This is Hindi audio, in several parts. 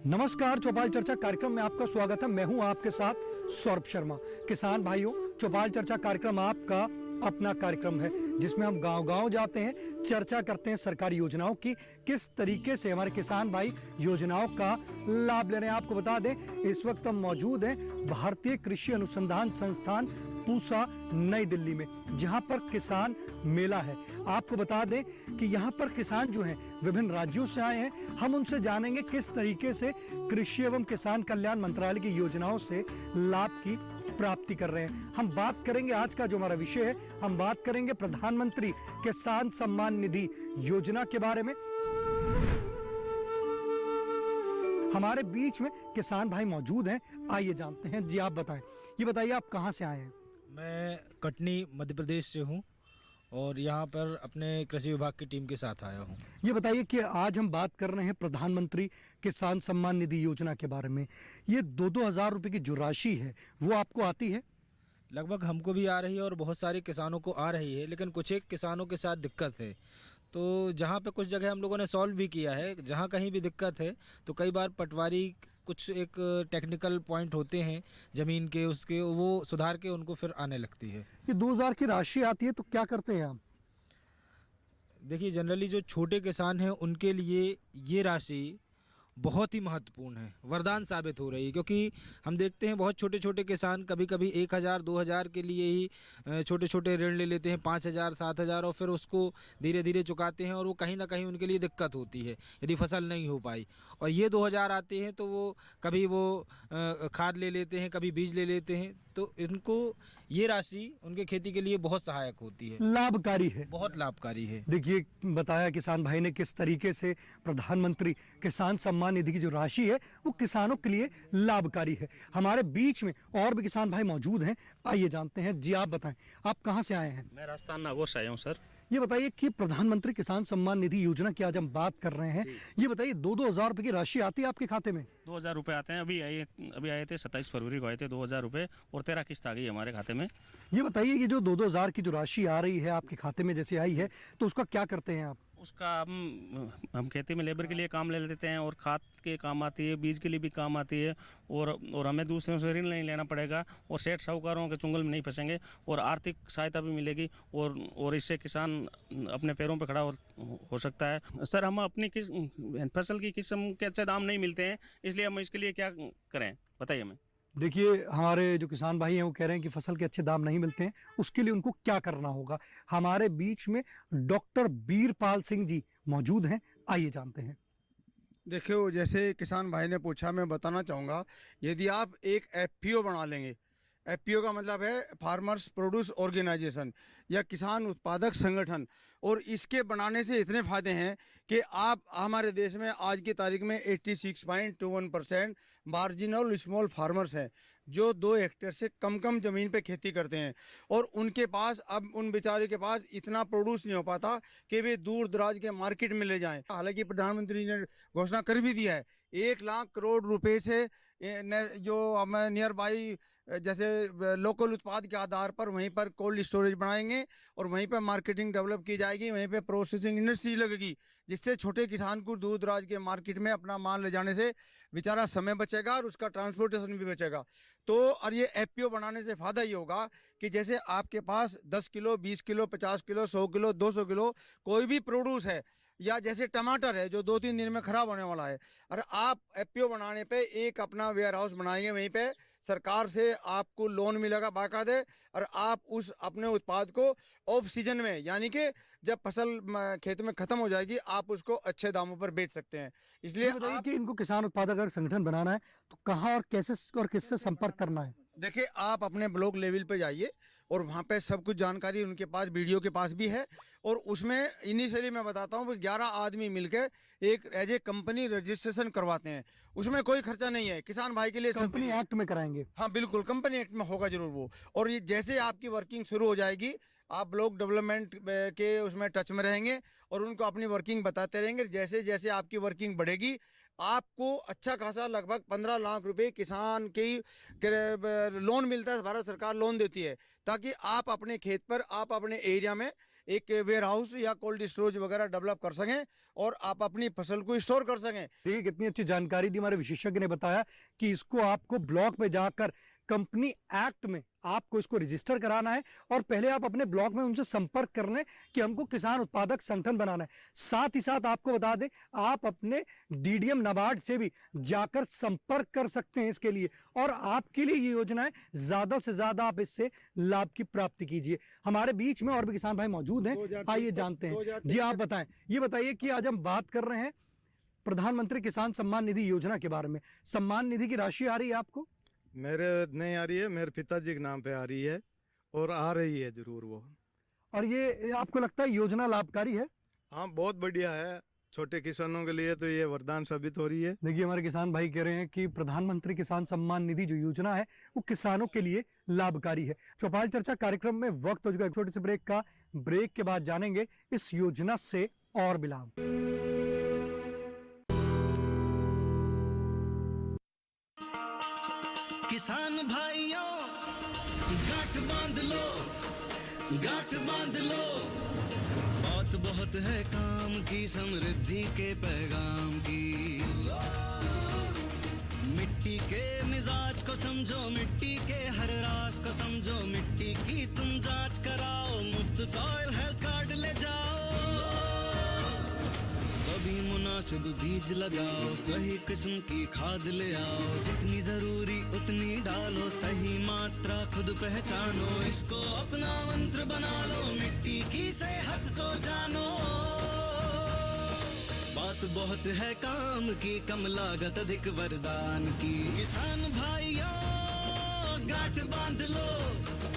नमस्कार, चौपाल चर्चा कार्यक्रम में आपका स्वागत है। मैं हूं आपके साथ सौरभ शर्मा। किसान भाइयों, चौपाल चर्चा कार्यक्रम आपका अपना कार्यक्रम है जिसमें हम गांव-गांव जाते हैं, चर्चा करते हैं सरकारी योजनाओं की, किस तरीके से हमारे किसान भाई योजनाओं का लाभ ले रहे हैं। आपको बता दें, इस वक्त हम मौजूद हैं भारतीय कृषि अनुसंधान संस्थान पूसा नई दिल्ली में, जहां पर किसान मेला है। आपको बता दें कि यहाँ पर किसान जो हैं विभिन्न राज्यों से आए हैं। हम उनसे जानेंगे किस तरीके से कृषि एवं किसान कल्याण मंत्रालय की योजनाओं से लाभ की प्राप्ति कर रहे हैं। हम बात करेंगे, आज का जो हमारा विषय है, हम बात करेंगे प्रधानमंत्री किसान सम्मान निधि योजना के बारे में। हमारे बीच में किसान भाई मौजूद हैं, आइए जानते हैं। जी आप बताएं, ये बताइए आप कहाँ से आए हैं? मैं कटनी मध्य प्रदेश से हूँ और यहाँ पर अपने कृषि विभाग की टीम के साथ आया हूँ। ये बताइए कि आज हम बात कर रहे हैं प्रधानमंत्री किसान सम्मान निधि योजना के बारे में। ये 2-2 हज़ार रुपये की जो राशि है वो आपको आती है? लगभग हमको भी आ रही है और बहुत सारे किसानों को आ रही है, लेकिन कुछ एक किसानों के साथ दिक्कत है। तो जहाँ पे कुछ जगह हम लोगों ने सॉल्व भी किया है, जहाँ कहीं भी दिक्कत है तो कई बार पटवारी कुछ एक टेक्निकल पॉइंट होते हैं ज़मीन के, उसके वो सुधार के उनको फिर आने लगती है। ये 2,000 की राशि आती है तो क्या करते हैं आप? देखिए, जनरली जो छोटे किसान हैं उनके लिए ये राशि बहुत ही महत्वपूर्ण है, वरदान साबित हो रही है। क्योंकि हम देखते हैं बहुत छोटे छोटे किसान कभी कभी 1,000 2,000 के लिए ही छोटे छोटे ऋण ले लेते हैं, 5,000 7,000, और फिर उसको धीरे धीरे चुकाते हैं और वो कहीं ना कहीं उनके लिए दिक्कत होती है यदि फसल नहीं हो पाई। और ये 2,000 आते हैं तो वो कभी वो खाद ले लेते हैं, कभी बीज ले लेते हैं, तो इनको ये राशि उनके खेती के लिए बहुत सहायक होती है, लाभकारी है, बहुत लाभकारी है। देखिए, बताया किसान भाई ने किस तरीके से प्रधानमंत्री किसान सम्मान निधि की जो राशि है वो किसानों के लिए लाभकारी है। हमारे बीच में और भी किसान भाई मौजूद हैं, आइए जानते हैं। जी आप बताएं, आप कहाँ से आए हैं? मैं राजस्थान नागौर से आया हूँ सर। ये बताइए कि प्रधानमंत्री किसान सम्मान निधि योजना की आज हम बात कर रहे हैं। ये बताइए 2-2 हज़ार रुपये की राशि आती है आपके खाते में? 2,000 रुपये आते हैं। अभी आए थे 27 फरवरी को आए थे 2,000 रुपये, और 13 किस्त आ गई हमारे खाते में। ये बताइए, ये जो 2-2 हज़ार की जो राशि आ रही है आपके खाते में, जैसे आई है, तो उसका क्या करते हैं आप? उसका हम खेती में लेबर के लिए काम ले लेते हैं, और खाद के काम आती है, बीज के लिए भी काम आती है, और हमें दूसरों से ऋण नहीं लेना पड़ेगा, और सेठ साहूकारों के चुंगल में नहीं फंसेंगे, और आर्थिक सहायता भी मिलेगी, और इससे किसान अपने पैरों पर खड़ा हो सकता है। सर, हम अपनी फसल की किस्म के अच्छे दाम नहीं मिलते हैं, इसलिए हम इसके लिए क्या करें, बताइए हमें। देखिए, हमारे जो किसान भाई हैं वो कह रहे हैं कि फसल के अच्छे दाम नहीं मिलते हैं, उसके लिए उनको क्या करना होगा। हमारे बीच में डॉक्टर बीरपाल सिंह जी मौजूद हैं, आइए जानते हैं। देखियो, जैसे किसान भाई ने पूछा, मैं बताना चाहूँगा, यदि आप एक एफपीओ बना लेंगे, एफपीओ का मतलब है फार्मर्स प्रोड्यूस ऑर्गेनाइजेशन या किसान उत्पादक संगठन, और इसके बनाने से इतने फ़ायदे हैं कि आप हमारे देश में आज की तारीख में 86.21% मार्जिनल स्मॉल फार्मर्स हैं जो 2 हेक्टेयर से कम ज़मीन पे खेती करते हैं, और उनके पास अब उन बेचारे के पास इतना प्रोड्यूस नहीं हो पाता कि वे दूर दराज के मार्केट में ले जाएं। हालांकि प्रधानमंत्री ने घोषणा कर भी दिया है 1 लाख करोड़ रुपए से जो हमें नियर बाई जैसे लोकल उत्पाद के आधार पर वहीं पर कोल्ड स्टोरेज बनाएंगे और वहीं पर मार्केटिंग डेवलप की जाएगी, वहीं पे प्रोसेसिंग इंडस्ट्री लगेगी, जिससे छोटे किसान को दूर दराज के मार्केट में अपना माल ले जाने से बेचारा समय बचेगा और उसका ट्रांसपोर्टेशन भी बचेगा। तो और ये एफपीओ बनाने से फ़ायदा ये होगा कि जैसे आपके पास 10 kilo 20 kilo 50 kilo 100 kilo 200 kilo कोई भी प्रोड्यूस है, या जैसे टमाटर है जो 2-3 दिन में ख़राब होने वाला है, और आप एफपीओ बनाने पे एक अपना वेयर हाउस बनाएंगे, वहीं पे सरकार से आपको लोन मिलेगा बाकायदे, और आप उस अपने उत्पाद को ऑफ सीजन में, यानी कि जब फसल खेत में ख़त्म हो जाएगी, आप उसको अच्छे दामों पर बेच सकते हैं। इसलिए बताइए कि इनको किसान उत्पादक अगर संगठन बनाना है तो कहाँ और कैसे और किससे संपर्क करना है? देखिए, आप अपने ब्लॉक लेवल पे जाइए और वहाँ पे सब कुछ जानकारी उनके पास, वीडियो के पास भी है, और उसमें इनिशियली मैं बताता हूँ 11 आदमी मिलकर एक एज ए कंपनी रजिस्ट्रेशन करवाते हैं। उसमें कोई खर्चा नहीं है, किसान भाई के लिए कंपनी एक्ट में कराएंगे? हाँ बिल्कुल, कंपनी एक्ट में होगा जरूर वो। और ये जैसे आपकी वर्किंग शुरू हो जाएगी, आप ब्लॉक डेवलपमेंट के उसमें टच में रहेंगे और उनको अपनी वर्किंग बताते रहेंगे। जैसे जैसे आपकी वर्किंग बढ़ेगी, आपको अच्छा खासा लगभग 15 लाख रुपए किसान के लोन मिलता है, भारत सरकार लोन देती है, ताकि आप अपने खेत पर, आप अपने एरिया में एक वेयर हाउस या कोल्ड स्टोरेज वगैरह डेवलप कर सकें और आप अपनी फसल को स्टोर कर सकें। देखिए कितनी अच्छी जानकारी दी हमारे विशेषज्ञ ने बताया कि इसको आपको ब्लॉक में जाकर कंपनी एक्ट में आपको इसको रजिस्टर कराना है और पहले आप अपने ब्लॉक में उनसे संपर्क कर लें कि हमको किसान उत्पादक संगठन बनाना है। साथ ही साथ आपको बता दें आप अपने डीडीएम नाबार्ड से भी जाकर संपर्क कर सकते हैं इसके लिए, और आपके लिए ये योजना है, ज्यादा से ज्यादा आप इससे लाभ की प्राप्ति कीजिए। हमारे बीच में और भी किसान भाई मौजूद हैं, आइए जानते हैं। जी आप बताएं, ये बताइए कि आज हम बात कर रहे हैं प्रधानमंत्री किसान सम्मान निधि योजना के बारे में। सम्मान निधि की राशि आ रही है आपको? मेरे नहीं आ रही है, मेरे पिताजी के नाम पे आ रही है और आ रही है जरूर वो। और ये आपको लगता है योजना लाभकारी है? हाँ बहुत बढ़िया है, छोटे किसानों के लिए तो ये वरदान साबित हो रही है। देखिए हमारे किसान भाई कह रहे हैं कि प्रधानमंत्री किसान सम्मान निधि जो योजना है वो किसानों के लिए लाभकारी है। चौपाल चर्चा कार्यक्रम में वक्त हो चुका है छोटे से ब्रेक का। ब्रेक के बाद जानेंगे इस योजना से और भी लाभ। किसान भाइयों गांठ बांध लो, गांठ बांध लो, बात बहुत है काम की, समृद्धि के पैगाम की। मिट्टी के मिजाज को समझो, मिट्टी के हर राज को समझो, मिट्टी की तुम जांच कराओ, मुफ्त सॉइल हेल्थ कार्ड ले जाओ। कभी मुनासिब बीज लगाओ, सही किस्म की खाद ले आओ, जितनी जरूरी उतनी डालो, सही मात्रा खुद पहचानो, इसको अपना मंत्र बना लो, मिट्टी की सेहत को जानो। बात बहुत है काम की, कम लागत अधिक वरदान की, किसान भाइयों गांठ बांध लो।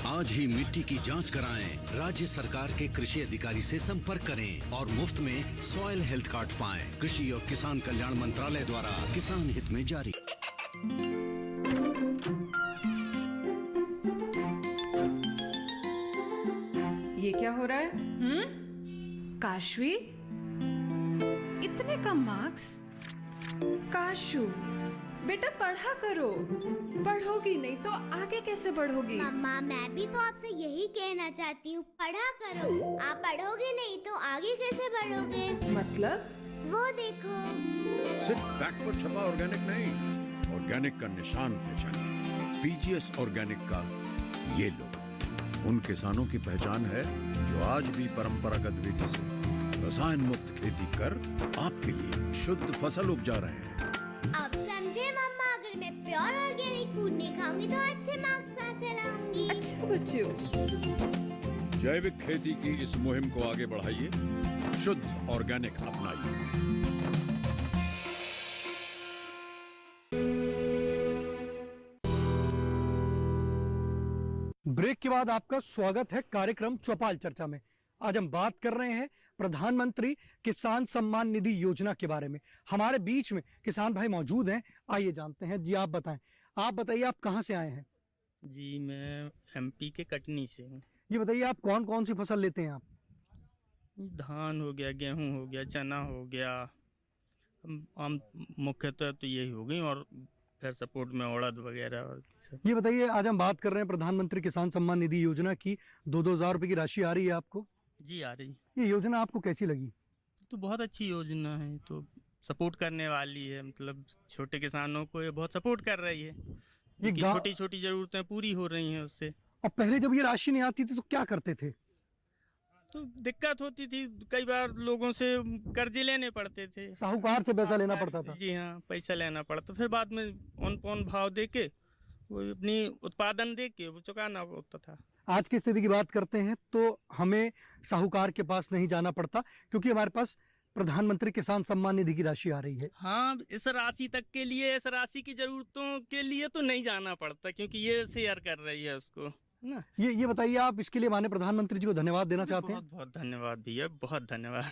आज ही मिट्टी की जांच कराएं, राज्य सरकार के कृषि अधिकारी से संपर्क करें और मुफ्त में सॉइल हेल्थ कार्ड पाएं। कृषि और किसान कल्याण मंत्रालय द्वारा किसान हित में जारी। ये क्या हो रहा है? काशवी, इतने कम मार्क्स? काशू बेटा पढ़ा करो, पढ़ोगी नहीं तो आगे कैसे बढ़ोगी? मम्मा मैं भी तो आपसे यही कहना चाहती हूँ, पढ़ा करो। आप पढ़ोगे नहीं तो आगे कैसे बढ़ोगे? मतलब? वो देखो। सिर्फ बैक पर छपा ऑर्गेनिक नहीं, ऑर्गेनिक का निशान पहचानिए। पीजीएस ऑर्गेनिक का ये लो, उन किसानों की पहचान है जो आज भी परंपरागत विधि से रसायन मुक्त खेती कर आपके लिए शुद्ध फसल उपजा रहे हैं। अब समझे मम्मा, अगर मैं प्योर ऑर्गेनिक फूड नहीं खाऊंगी तो अच्छे मार्क्स कहाँ से लाऊंगी? अच्छा बच्चों, जैविक खेती की इस मुहिम को आगे बढ़ाइए, शुद्ध ऑर्गेनिक अपनाइए। ब्रेक के बाद आपका स्वागत है कार्यक्रम चौपाल चर्चा में। आज हम बात कर रहे हैं प्रधानमंत्री किसान सम्मान निधि योजना के बारे में। हमारे बीच में किसान भाई मौजूद हैं, आइए जानते हैं। जी आप बताएं, आप बताइए आप कहां से आए हैं? जी मैं एमपी के कटनी से हूँ। ये बताइए आप कौन कौन सी फसल लेते हैं आप? धान हो गया, गेहूं हो गया, चना हो गया, हम मुख्यतः तो यही हो गई, और फिर सपोर्ट में उड़द वगैरह और सब। ये बताइए आज हम बात कर रहे हैं प्रधानमंत्री किसान सम्मान निधि योजना की। 2,000 रुपए की राशि आ रही है आपको? जी आ रही। ये योजना आपको कैसी लगी? तो बहुत अच्छी योजना है, तो सपोर्ट करने वाली है, मतलब छोटे किसानों को ये बहुत सपोर्ट कर रही है। ये छोटी छोटी जरूरतें पूरी हो रही हैं उससे। और पहले जब ये राशि नहीं आती थी तो क्या करते थे? तो दिक्कत होती थी, कई बार लोगों से कर्जे लेने पड़ते थे, साहूकार से पैसा लेना पड़ता था। जी हाँ, पैसा लेना पड़ता, फिर बाद में ऑन पॉन भाव दे के वो अपनी उत्पादन दे के वो चुकाना होता था। आज की स्थिति की बात करते हैं तो हमें साहूकार के पास नहीं जाना पड़ता, क्योंकि हमारे पास प्रधानमंत्री किसान सम्मान निधि की राशि आ रही है। हाँ, इस राशि तक के लिए, इस राशि की जरूरतों के लिए तो नहीं जाना पड़ता, क्योंकि ये शेयर कर रही है उसको ना। ये बताइए आप इसके लिए माननीय प्रधानमंत्री जी को धन्यवाद देना चाहते हैं? बहुत बहुत धन्यवाद भैया, बहुत धन्यवाद।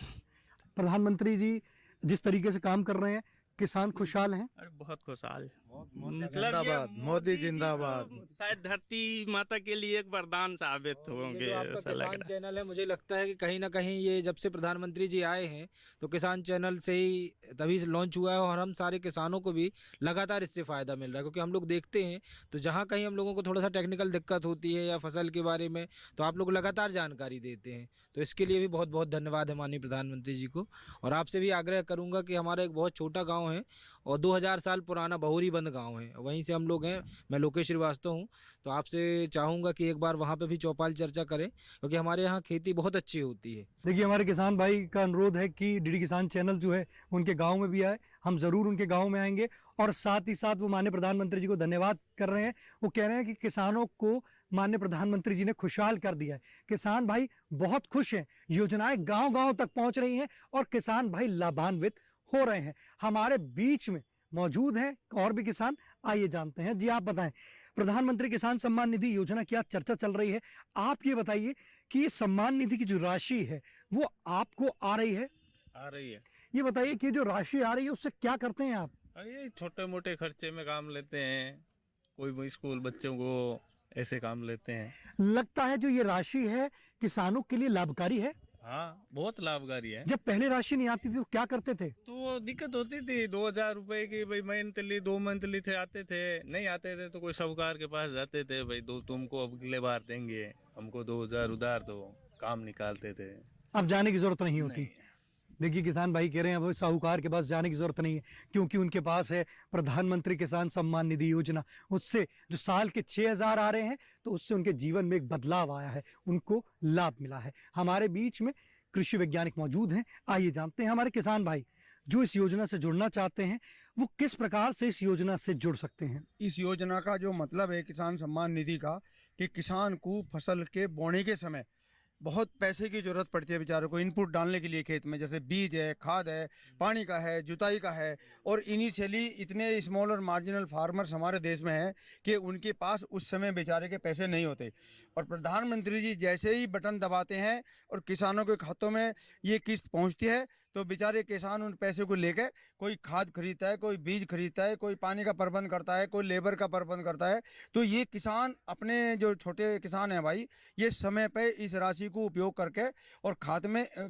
प्रधानमंत्री जी जिस तरीके से काम कर रहे हैं, किसान खुशहाल हैं? अरे बहुत खुशहाल। मतलब जिंदाबाद, ये मोदी जी जिंदाबाद। तो शायद धरती माता के लिए एक वरदान साबित ये होंगे, जो आपका ऐसा लग किसान रहा है। चैनल है, मुझे लगता है कि कहीं ना कहीं ये जब से प्रधानमंत्री जी आए हैं तो किसान चैनल से ही तभी लॉन्च हुआ है, और हम सारे किसानों को भी लगातार इससे फ़ायदा मिल रहा है। क्योंकि हम लोग देखते हैं तो जहाँ कहीं हम लोगों को थोड़ा सा टेक्निकल दिक्कत होती है या फसल के बारे में, तो आप लोग लगातार जानकारी देते हैं। तो इसके लिए भी बहुत बहुत धन्यवाद है माननीय प्रधानमंत्री जी को। और आपसे भी आग्रह करूँगा कि हमारा एक बहुत छोटा गाँव है और 2000 साल पुराना बहुरीबंद गाँव है, वहीं से हम लोग हैं। मैं लोकेश श्रीवास्तव हूँ, तो आपसे चाहूँगा कि एक बार वहाँ पे भी चौपाल चर्चा करें, क्योंकि हमारे यहाँ खेती बहुत अच्छी होती है। देखिए, हमारे किसान भाई का अनुरोध है कि डीडी किसान चैनल जो है उनके गांव में भी आए। हम ज़रूर उनके गांव में आएंगे, और साथ ही साथ वो माननीय प्रधानमंत्री जी को धन्यवाद कर रहे हैं। वो कह रहे हैं कि किसानों को माननीय प्रधानमंत्री जी ने खुशहाल कर दिया है। किसान भाई बहुत खुश हैं, योजनाएं गांव-गांव तक पहुंच रही हैं और किसान भाई लाभान्वित हो रहे हैं। हमारे बीच में मौजूद हैं और भी किसान, आइए जानते हैं। जी, आप बताएं, प्रधानमंत्री किसान सम्मान निधि योजना की आज चर्चा चल रही है। आप ये बताइए कि ये सम्मान निधि की जो राशि है वो आपको आ रही है? आ रही है। ये बताइए कि जो राशि आ रही है उससे क्या करते हैं आप? ये छोटे मोटे खर्चे में काम लेते हैं, कोई भी स्कूल बच्चों को ऐसे काम लेते हैं। लगता है जो ये राशि है किसानों के लिए लाभकारी है? हाँ, बहुत लाभकारी है। जब पहले राशि नहीं आती थी तो क्या करते थे? तो वो दिक्कत होती थी, 2000 रुपए की भाई मंथली, 2 मंथली थे, आते थे, नहीं आते थे तो कोई साहूकार के पास जाते थे, भाई दो तुमको अगले बार देंगे, हमको 2000 उधार दो, काम निकालते थे। अब जाने की जरूरत नहीं होती। नहीं। देखिए, किसान भाई कह रहे हैं वो साहूकार के पास जाने की जरूरत नहीं है, क्योंकि उनके पास है प्रधानमंत्री किसान सम्मान निधि योजना। उससे जो साल के 6000 आ रहे हैं, तो उससे उनके जीवन में एक बदलाव आया है, उनको लाभ मिला है। हमारे बीच में कृषि वैज्ञानिक मौजूद हैं। आइए जानते हैं हमारे किसान भाई जो इस योजना से जुड़ना चाहते हैं वो किस प्रकार से इस योजना से जुड़ सकते हैं। इस योजना का जो मतलब है किसान सम्मान निधि का, कि किसान को फसल के बोने के समय बहुत पैसे की जरूरत पड़ती है बेचारों को इनपुट डालने के लिए खेत में, जैसे बीज है, खाद है, पानी का है, जुताई का है। और इनिशियली इतने स्मॉल और मार्जिनल फार्मर्स हमारे देश में हैं कि उनके पास उस समय बेचारे के पैसे नहीं होते। और प्रधानमंत्री जी जैसे ही बटन दबाते हैं और किसानों के खातों में ये किस्त पहुंचती है, तो बेचारे किसान उन पैसे को लेकर कोई खाद खरीदता है, कोई बीज खरीदता है, कोई पानी का प्रबंध करता है, कोई लेबर का प्रबंध करता है। तो ये किसान अपने जो छोटे किसान हैं भाई, ये समय पे इस राशि को उपयोग करके और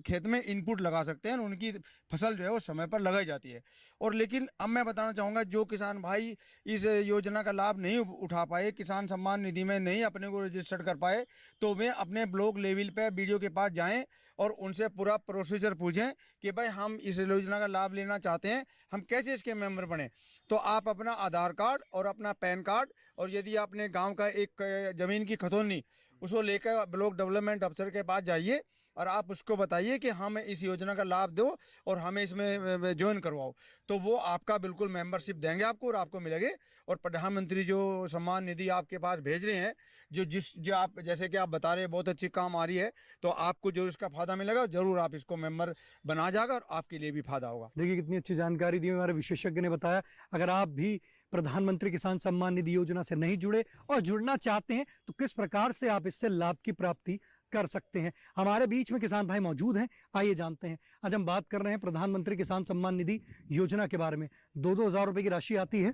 खेत में इनपुट लगा सकते हैं, उनकी फसल जो है वो समय पर लगाई जाती है। और लेकिन अब मैं बताना चाहूँगा, जो किसान भाई इस योजना का लाभ नहीं उठा पाए, किसान सम्मान निधि में नहीं अपने को रजिस्टर कर पाए, तो वे अपने ब्लॉक लेवल पे बीडीओ के पास जाएं और उनसे पूरा प्रोसीजर पूछें कि भाई हम इस योजना का लाभ लेना चाहते हैं, हम कैसे इसके मेंबर बने। तो आप अपना आधार कार्ड और अपना पैन कार्ड, और यदि आपने गांव का एक ज़मीन की खतौनी, उसको लेकर ब्लॉक डेवलपमेंट अफसर के पास जाइए और आप उसको बताइए कि हमें इस योजना का लाभ दो और हमें इसमें ज्वाइन करवाओ। तो वो आपका बिल्कुल मेंबरशिप देंगे आपको और आपको मिलेगी। और प्रधानमंत्री जो सम्मान निधि आपके पास भेज रहे हैं, जो आप जैसे कि आप बता रहे हैं बहुत अच्छी काम आ रही है, तो आपको जो इसका फ़ायदा मिलेगा ज़रूर आप इसको मेंबर बना जाएगा और आपके लिए भी फ़ायदा होगा। देखिए, कितनी अच्छी जानकारी दी हमारे विशेषज्ञ ने बताया। अगर आप भी प्रधानमंत्री किसान सम्मान निधि योजना से नहीं जुड़े और जुड़ना चाहते हैं तो किस प्रकार से आप इससे लाभ की प्राप्ति कर सकते हैं। हमारे बीच में किसान भाई मौजूद हैं, आइए जानते हैं। आज हम बात कर रहे हैं प्रधानमंत्री किसान सम्मान निधि योजना के बारे में। 2-2 हज़ार रुपए की राशि आती है।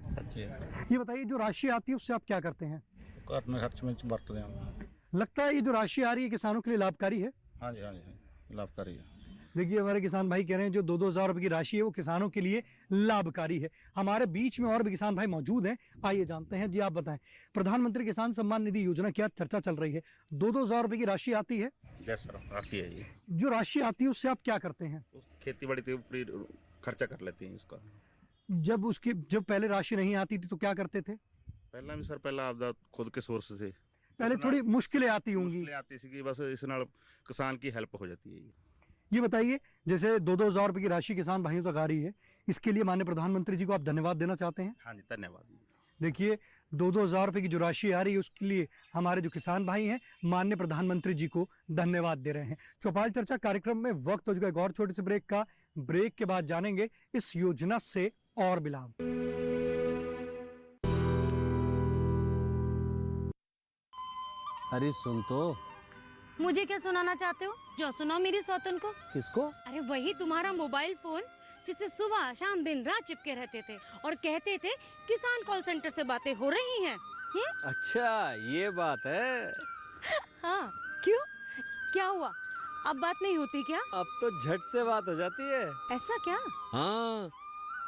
ये बताइए, जो राशि आती है उससे आप क्या करते हैं? अपने खर्च में बरतते हैं। लगता है ये जो राशि आ रही है किसानों के लिए लाभकारी है? हाँ जी, लाभकारी है। देखिए, हमारे किसान भाई कह रहे हैं जो 2-2 हज़ार रुपए की राशि है वो किसानों के लिए लाभकारी है। हमारे बीच में और भी किसान भाई मौजूद हैं, आइए जानते हैं। जी, आप बताएं, प्रधानमंत्री किसान सम्मान निधि योजना की आज चर्चा चल रही है। 2-2 हज़ार रुपए की राशि आती है। यस सर, आती है। ये जो राशि आती है उससे आप क्या करते हैं? खेती बाड़ी के पूरी खर्चा कर लेते हैं इसका। जब पहले राशि नहीं आती थी तो क्या करते थे? पहला आप खुद के सोर्स से पहले थोड़ी मुश्किलें आती होंगी। आती सी, बस इस नाल किसान की हेल्प हो जाती है। ये बताइए, जैसे 2-2 हज़ार रुपए की राशि किसान भाइयों तक आ रही है, इसके लिए माननीय प्रधानमंत्री जी को आप धन्यवाद देना चाहते हैं? हाँ जी, धन्यवाद। देखिए, 2-2 हज़ार रुपए की जो राशि आ रही है उसके लिए हमारे जो किसान भाई हैं माननीय प्रधानमंत्री जी को धन्यवाद दे रहे हैं। चौपाल चर्चा कार्यक्रम में वक्त हो चुका है एक और छोटे से ब्रेक का। ब्रेक के बाद जानेंगे इस योजना से और भी लाभ। अरे सुन तो, मुझे क्या सुनाना चाहते हो? जो सुनाओ मेरी सौतन को। किसको? अरे वही तुम्हारा मोबाइल फोन जिससे सुबह शाम दिन रात चिपके रहते थे और कहते थे किसान कॉल सेंटर से बातें हो रही हैं। अच्छा ये बात है। हाँ क्यों, क्या हुआ? अब बात नहीं होती क्या? अब तो झट से बात हो जाती है। ऐसा क्या? हाँ,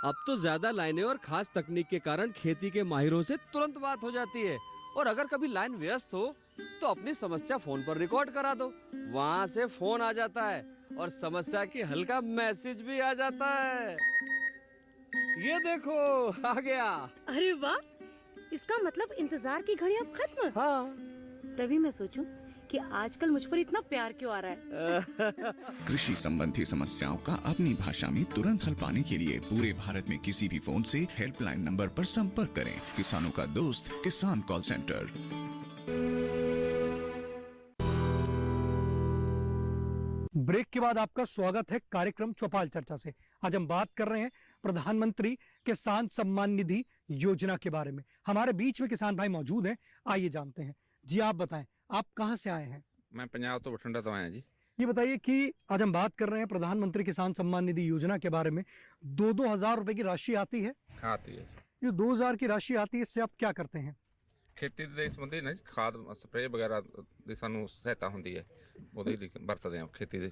अब तो ज्यादा लाइनें और खास तकनीक के कारण खेती के माहिरों से तुरंत बात हो जाती है। और अगर कभी लाइन व्यस्त हो तो अपनी समस्या फोन पर रिकॉर्ड करा दो, वहाँ से फोन आ जाता है और समस्या की हल का मैसेज भी आ जाता है। ये देखो आ गया। अरे वाह, इसका मतलब इंतजार की घड़ी अब खत्म। हाँ। तभी मैं सोचूं कि आजकल मुझ पर इतना प्यार क्यों आ रहा है। कृषि संबंधी समस्याओं का अपनी भाषा में तुरंत हल पाने के लिए पूरे भारत में किसी भी फोन से हेल्पलाइन नंबर पर संपर्क करें। किसानों का दोस्त किसान कॉल सेंटर। ब्रेक के बाद आपका स्वागत है कार्यक्रम चौपाल चर्चा से। आज हम बात कर रहे हैं प्रधानमंत्री किसान सम्मान निधि योजना के बारे में। हमारे बीच में किसान भाई मौजूद हैं, आइए जानते हैं। जी आप बताएं, आप कहां से आए हैं? मैं पंजाब तो बठिंडा तो आया जी। ये बताइए कि आज हम बात कर रहे हैं प्रधानमंत्री किसान सम्मान निधि योजना के बारे में। 2-2 हज़ार रुपए की राशि आती है। आती है। ये 2,000 की राशि आती है, इससे आप क्या करते हैं? खेती ਦੇ ਸੰਬੰਧੀ ਨਾ ਖਾਦ ਸਪਰੇਅ ਵਗੈਰਾ ਦੀ ਸਾਨੂੰ ਸਹਾਇਤਾ ਹੁੰਦੀ ਹੈ, ਉਹਦੇ ਲਈ ਵਰਤਦੇ ਹਾਂ खेती ਦੇ।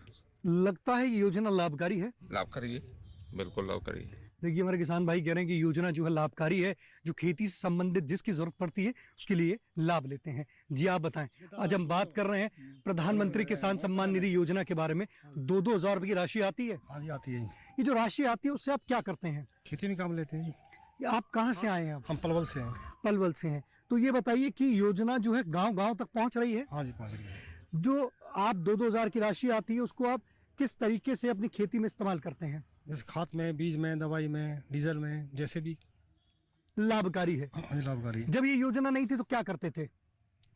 लगता है ये योजना लाभकारी है? लाभकारी है, बिल्कुल लाभकारी है। देखिए हमारे किसान भाई कह रहे हैं कि योजना जो है लाभकारी है, जो खेती से संबंधित जिसकी जरूरत पड़ती है उसके लिए लाभ लेते हैं। जी आप बताएं, आज हम बात कर रहे हैं प्रधानमंत्री किसान सम्मान निधि योजना के बारे में। 2-2 हज़ार रुपए की राशि आती है। हाँ जी आती है। ये जो राशि आती है उससे आप क्या करते हैं? खेती में काम लेते हैं जी। आप कहाँ से आए हैं? हम पलवल से हैं। पलवल से हैं। तो ये बताइए कि योजना जो है गांव-गांव तक पहुंच रही है? हाँ जी पहुंच रही है। जो आप 2-2 हज़ार की राशि आती है उसको आप किस तरीके से अपनी खेती में इस्तेमाल करते हैं? जैसे खाद में, बीज में, दवाई में, डीजल में, जैसे भी लाभकारी है। हाँ लाभकारी है। जब ये योजना नहीं थी तो क्या करते थे?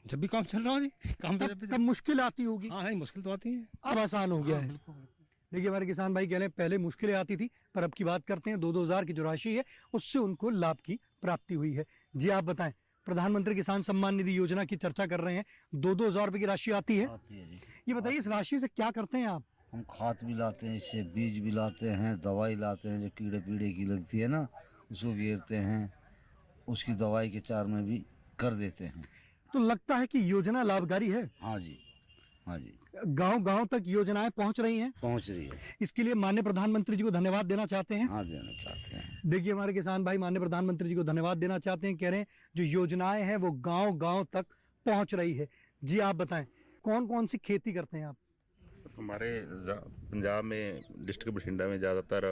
जब भी काम चल रहा हो जी, काम पे तब मुश्किल आती होगी। हाँ मुश्किल तो आती है, अब आसान हो गया है। बिल्कुल। देखिए हमारे किसान भाई कह रहे हैं पहले मुश्किलें आती थी, पर अब की बात करते हैं 2-2 हज़ार की जो राशि है उससे उनको लाभ की प्राप्ति हुई है। जी आप बताएं, प्रधानमंत्री किसान सम्मान निधि योजना की चर्चा कर रहे हैं। 2-2 हज़ार रुपए की राशि आती है। आती है जी। ये बताइए इस राशि से क्या करते हैं आप? हम खाद भी लाते हैं, इससे बीज भी लाते हैं, दवाई लाते हैं, जो कीड़े पीड़े की लगती है ना उसको घेरते हैं, उसकी दवाई के चार में भी कर देते हैं। तो लगता है कि योजना लाभकारी है। हाँ जी, हाँ जी। गांव-गांव तक योजनाएं पहुंच रही हैं। पहुंच रही है। इसके लिए माननीय प्रधानमंत्री जी को धन्यवाद देना चाहते हैं। हाँ देना चाहते हैं। देखिए हमारे किसान भाई माननीय प्रधानमंत्री जी को धन्यवाद देना चाहते हैं, कह रहे हैं जो योजनाएं हैं वो गांव-गांव तक पहुंच रही है। जी आप बताएं, कौन कौन सी खेती करते हैं आप? हमारे पंजाब में डिस्ट्रिक्ट बठिंडा में ज़्यादातर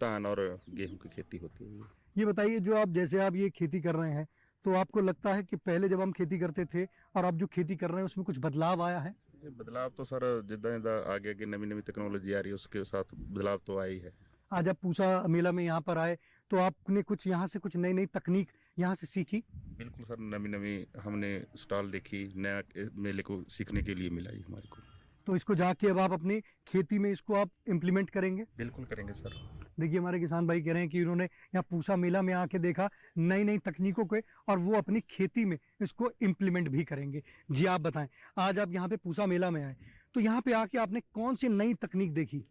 धान और गेहूं की खेती होती है। ये बताइए जो आप जैसे आप ये खेती कर रहे हैं तो आपको लगता है कि पहले जब हम खेती करते थे और अब जो खेती कर रहे हैं उसमें कुछ बदलाव आया है? बदलाव तो सर जिदा आगे आगे नवी नवी तकनोलॉजी आ रही है उसके साथ बदलाव तो आया ही है। आज आप पूसा मेला में यहाँ पर आए तो आपने कुछ यहाँ से कुछ नई नई तकनीक यहाँ से सीखी? बिल्कुल सर, नवी नवी हमने स्टॉल देखी, नया मेले को सीखने के लिए मिला ही हमारे को। तो इसको जाके अब आप अपनी खेती में इसको आप इम्प्लीमेंट करेंगे? बिल्कुल करेंगे सर। देखिए हमारे किसान भाई कह रहे हैं कि उन्होंने यहाँ पूसा मेला में आके देखा नई नई तकनीकों के और वो अपनी खेती में इसको इम्प्लीमेंट भी करेंगे। जी आप बताएं, आज आप यहाँ पे पूसा मेला में आए तो यहाँ पे आके आपने कौन सी नई तकनीक देखी?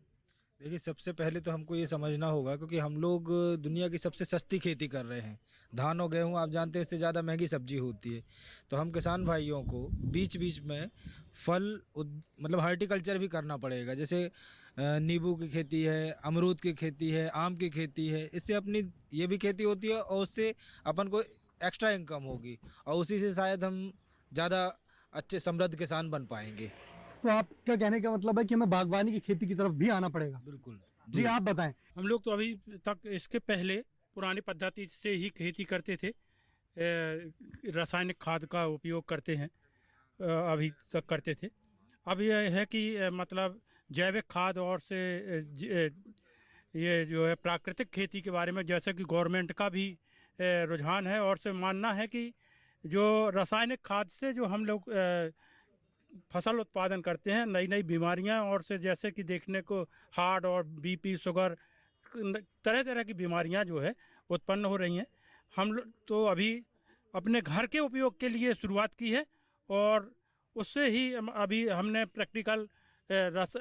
देखिए सबसे पहले तो हमको ये समझना होगा क्योंकि हम लोग दुनिया की सबसे सस्ती खेती कर रहे हैं। धान और गेहूँ आप जानते हैं इससे ज़्यादा महंगी सब्जी होती है। तो हम किसान भाइयों को बीच बीच में मतलब हार्टिकल्चर भी करना पड़ेगा। जैसे नींबू की खेती है, अमरूद की खेती है, आम की खेती है, इससे अपनी ये भी खेती होती है और उससे अपन को एक्स्ट्रा इनकम होगी और उसी से शायद हम ज़्यादा अच्छे समृद्ध किसान बन पाएंगे। तो आपका कहने का मतलब है कि हमें बागवानी की खेती की तरफ भी आना पड़ेगा? बिल्कुल जी आप बताएं। हम लोग तो अभी तक इसके पहले पुरानी पद्धति से ही खेती करते थे, रासायनिक खाद का उपयोग करते हैं, अभी तक करते थे। अब यह है कि मतलब जैविक खाद और से ये जो है प्राकृतिक खेती के बारे में जैसे कि गवर्नमेंट का भी रुझान है और से मानना है कि जो रासायनिक खाद से जो हम लोग फसल उत्पादन करते हैं, नई नई बीमारियां और से जैसे कि देखने को हार्ट और बीपी, शुगर, तरह तरह की बीमारियां जो है उत्पन्न हो रही हैं। हम लोग तो अभी अपने घर के उपयोग के लिए शुरुआत की है और उससे ही अभी हमने प्रैक्टिकल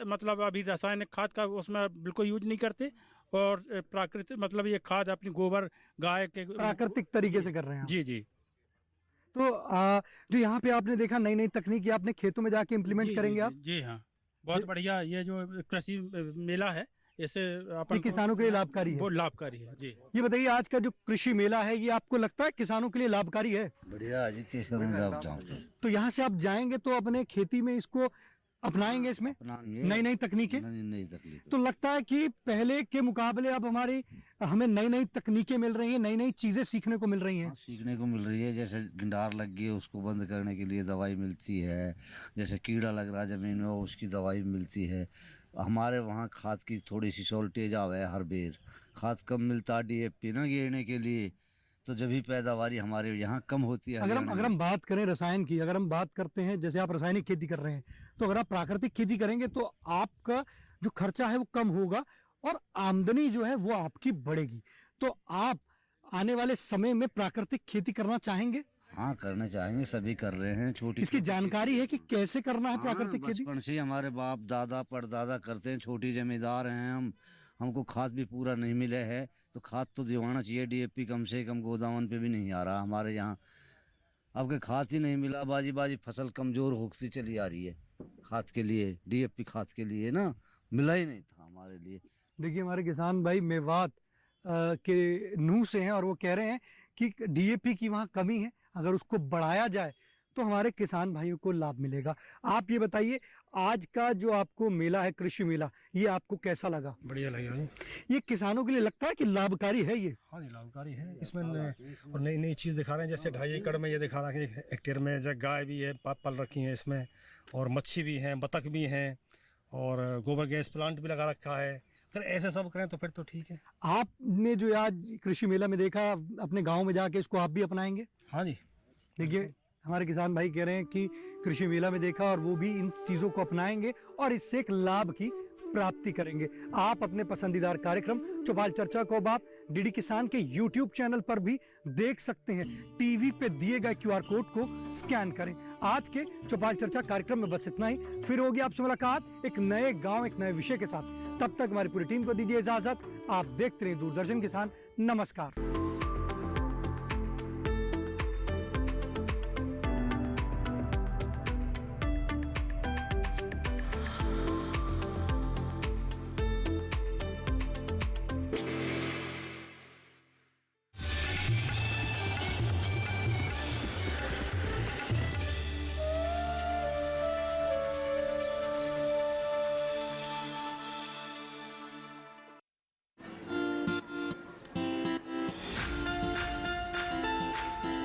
मतलब अभी रासायनिक खाद का उसमें बिल्कुल यूज नहीं करते, और प्राकृतिक मतलब ये खाद अपनी गोबर गाय के प्राकृतिक तरीके से कर रहे हैं आप। जी जी। तो जो यहाँ पे आपने देखा नई नई तकनीक आपने खेतों में जाके इम्प्लीमेंट करेंगे आप? जी हाँ, बहुत बढ़िया। ये जो कृषि मेला है इससे अपन किसानों के लिए लाभकारी है? वो लाभकारी है जी। ये बताइए, आज का जो कृषि मेला है ये आपको लगता है किसानों के लिए लाभकारी है? बढ़िया जी, किसानों में लाभ जाऊंगा। तो यहाँ से आप जाएंगे तो अपने खेती में इसको अपनाएंगे, इसमें नई नई तकनीकें? नई तकनीक तो लगता है कि पहले के मुकाबले अब हमें नई नई तकनीकें मिल रही हैं, नई नई चीजें सीखने को मिल रही हैं। सीखने को मिल रही है। जैसे गिंडार लग गई उसको बंद करने के लिए दवाई मिलती है, जैसे कीड़ा लग रहा है ज़मीन में उसकी दवाई मिलती है। हमारे वहाँ खाद की थोड़ी सी शॉर्टेज आवे है, हर बेर खाद कम मिलता DAP ना गिरने के लिए, तो जब भी पैदावारी हमारे यहाँ कम होती है। अगर हम बात करें रसायन की, अगर हम बात करते हैं जैसे आप रासायनिक खेती कर रहे हैं, तो अगर आप प्राकृतिक खेती करेंगे तो आपका जो खर्चा है वो कम होगा और आमदनी जो है वो आपकी बढ़ेगी। तो आप आने वाले समय में प्राकृतिक खेती करना चाहेंगे? हाँ, करना चाहेंगे, सभी कर रहे हैं। छोटी इसकी जानकारी है कि कैसे करना है प्राकृतिक खेती? बचपन से ही हमारे बाप दादा परदादा करते हैं, छोटी जमींदार हैं हम, हमको खाद भी पूरा नहीं मिला है, तो खाद तो दिलवाना चाहिए। DAP कम से कम गोदावन पे भी नहीं आ रहा हमारे यहाँ। अब के खाद ही नहीं मिला, बाजी बाजी फसल कमज़ोर होती चली आ रही है। खाद के लिए DAP खाद के लिए ना मिला ही नहीं था हमारे लिए। देखिए, हमारे किसान भाई मेवात के नूह से हैं और वो कह रहे हैं कि DAP की वहाँ कमी है, अगर उसको बढ़ाया जाए तो हमारे किसान भाइयों को लाभ मिलेगा। आप ये बताइए, आज का जो आपको मेला है, कृषि मेला, ये आपको कैसा लगा? बढ़िया लगा जी। ये किसानों के लिए लगता है कि लाभकारी है ये? हाँ जी, लाभकारी है। इसमें और नई नई चीज़ दिखा रहे हैं, जैसे 2.5 एकड़ में ये दिखा रहा है कि 1 हेक्टेयर में जैसे गाय भी है, पल रखी है इसमें, और मच्छी भी हैं, बतख भी हैं, और गोबर गैस प्लांट भी लगा रखा है। अगर ऐसे सब करें तो फिर तो ठीक है। आपने जो आज कृषि मेला में देखा, अपने गाँव में जाके इसको आप भी अपनाएंगे? हाँ जी। देखिए, हमारे किसान भाई कह रहे हैं कि कृषि मेला में देखा और वो भी इन चीज़ों को अपनाएंगे और इससे एक लाभ की प्राप्ति करेंगे। आप अपने पसंदीदा कार्यक्रम चौपाल चर्चा को अब आप DD किसान के YouTube चैनल पर भी देख सकते हैं। टीवी पे दिए गए QR कोड को स्कैन करें। आज के चौपाल चर्चा कार्यक्रम में बस इतना ही। फिर होगी आपसे मुलाकात एक नए गांव, एक नए विषय के साथ। तब तक हमारी पूरी टीम को दीजिए इजाजत। आप देखते रहिए दूरदर्शन किसान। नमस्कार।